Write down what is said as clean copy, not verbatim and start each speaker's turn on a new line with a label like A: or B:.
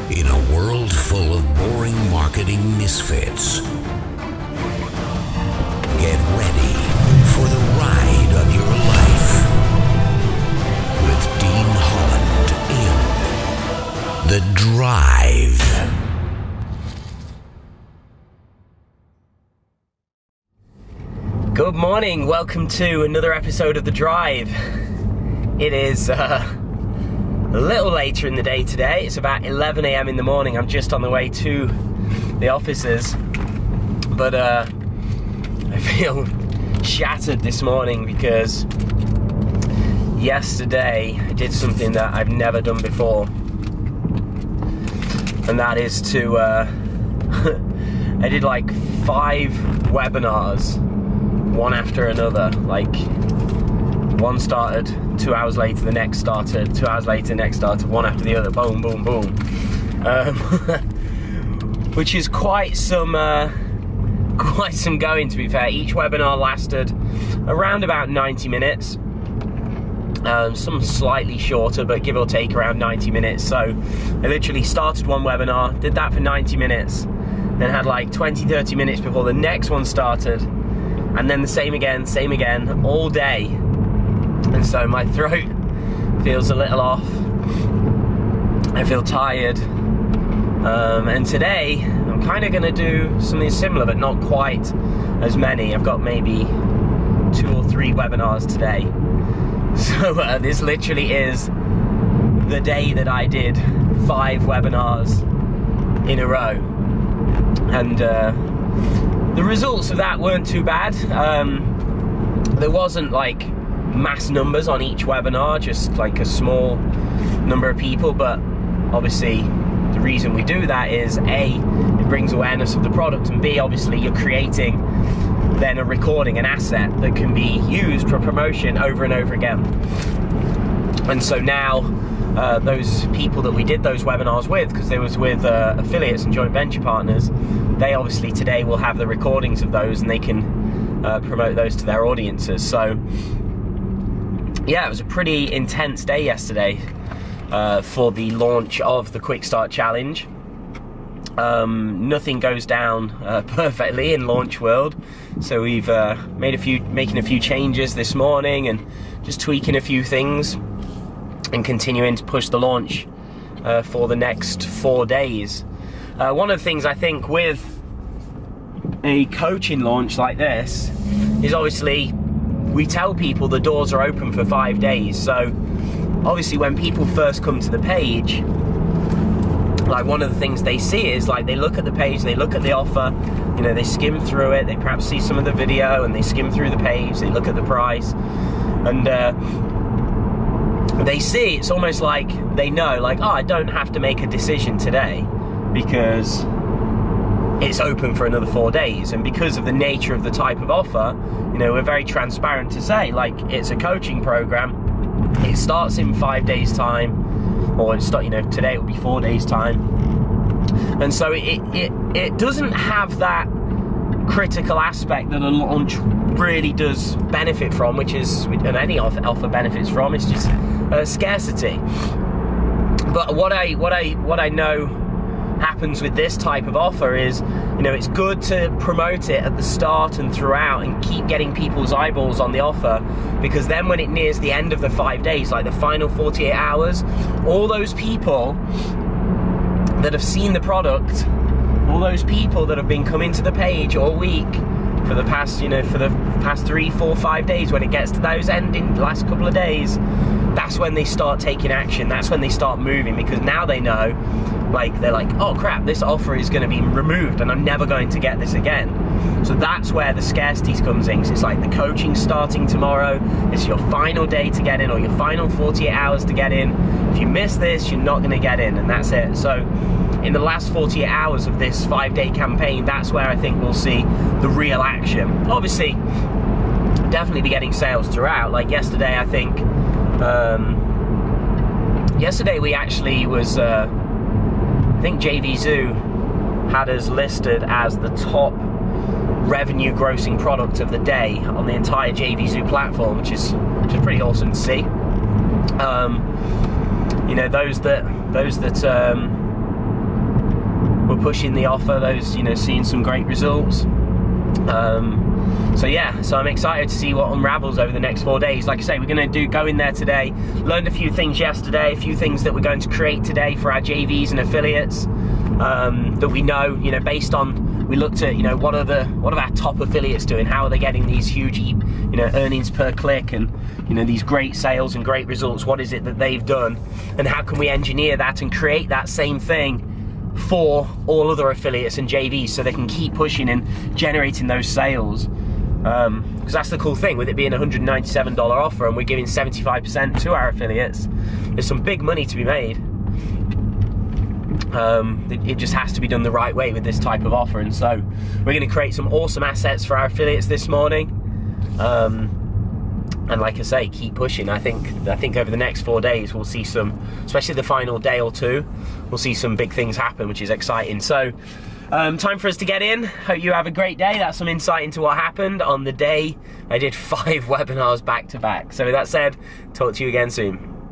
A: In a world full of boring marketing misfits, get ready for the ride of your life with Dean Holland in The Drive.
B: Good morning, welcome to another episode of The Drive. It is a little later in the day today. It's about 11 a.m. in the morning. I'm just on the way to the offices, but I feel shattered this morning because yesterday I did something that I've never done before, and that is to I did like 5 webinars, one after another. Like, one started, 2 hours later the next started, 2 hours later the next started, one after the other, boom, boom, boom. Which is quite some going, to be fair. Each webinar lasted around about 90 minutes. Some slightly shorter, but give or take around 90 minutes. So I literally started one webinar, did that for 90 minutes, then had like 20-30 minutes before the next one started, and then the same again, all day. And so my throat feels a little off. I feel tired. And today I'm kind of going to do something similar, but not quite as many. I've got maybe 2 or 3 webinars today. So this literally is the day that I did 5 webinars in a row. And the results of that weren't too bad. There wasn't like mass numbers on each webinar, just like a small number of people, but obviously the reason we do that is A, it brings awareness of the product, and B, obviously you're creating then a recording, an asset that can be used for promotion over and over again. And so now those people that we did those webinars with, because they was with affiliates and joint venture partners, they obviously today will have the recordings of those, and they can promote those to their audiences. So yeah, it was a pretty intense day yesterday for the launch of the Quick Start Challenge. Nothing goes down perfectly in launch world, so we've making a few changes this morning and just tweaking a few things and continuing to push the launch for the next 4 days. One of the things I think with a coaching launch like this is obviously we tell people the doors are open for 5 days. So obviously when people first come to the page, like, one of the things they see is, like, they look at the page, they look at the offer, you know, they skim through it, they perhaps see some of the video, and they skim through the page, they look at the price, and they see, it's almost like they know, like, oh, I don't have to make a decision today because it's open for another 4 days. And because of the nature of the type of offer, you know, we're very transparent to say, like, it's a coaching program, it starts in 5 days time, or you know, today it will be 4 days time, and so it doesn't have that critical aspect that a launch really does benefit from, which is, and any offer benefits from, it's just scarcity. But what I know happens with this type of offer is, you know, it's good to promote it at the start and throughout and keep getting people's eyeballs on the offer, because then when it nears the end of the 5 days, like the final 48 hours, all those people that have seen the product, all those people that have been coming to the page all week for the past, you know, for the past 3, 4, 5 days, when it gets to those ending last couple of days, that's when they start taking action, that's when they start moving, because now they know, like, they're like, oh crap, this offer is going to be removed and I'm never going to get this again. So that's where the scarcity comes in. So it's like the coaching starting tomorrow, it's your final day to get in, or your final 48 hours to get in. If you miss this, you're not going to get in, and that's it. So in the last 48 hours of this 5-day campaign, that's where I think we'll see the real action. Obviously, definitely be getting sales throughout. Like yesterday, I think, yesterday we actually was, I think JV Zoo had us listed as the top revenue grossing product of the day on the entire JV Zoo platform, which is pretty awesome to see. You know, those that we're pushing the offer. Those, you know, seeing some great results. So yeah, so I'm excited to see what unravels over the next 4 days. Like I say, we're going to go in there today. Learned a few things yesterday, a few things that we're going to create today for our JVs and affiliates that we know, you know, based on, we looked at, you know, what are our top affiliates doing? How are they getting these huge, you know, earnings per click, and, you know, these great sales and great results? What is it that they've done, and how can we engineer that and create that same thing for all other affiliates and JVs so they can keep pushing and generating those sales? Because that's the cool thing with it being a $197 offer, and we're giving 75% to our affiliates. There's some big money to be made. It just has to be done the right way with this type of offer, and so we're going to create some awesome assets for our affiliates this morning. And like I say, keep pushing. I think over the next 4 days we'll see some, especially the final day or two, we'll see some big things happen, which is exciting. So time for us to get in. Hope you have a great day. That's some insight into what happened on the day I did 5 webinars back to back. So with that said, talk to you again soon.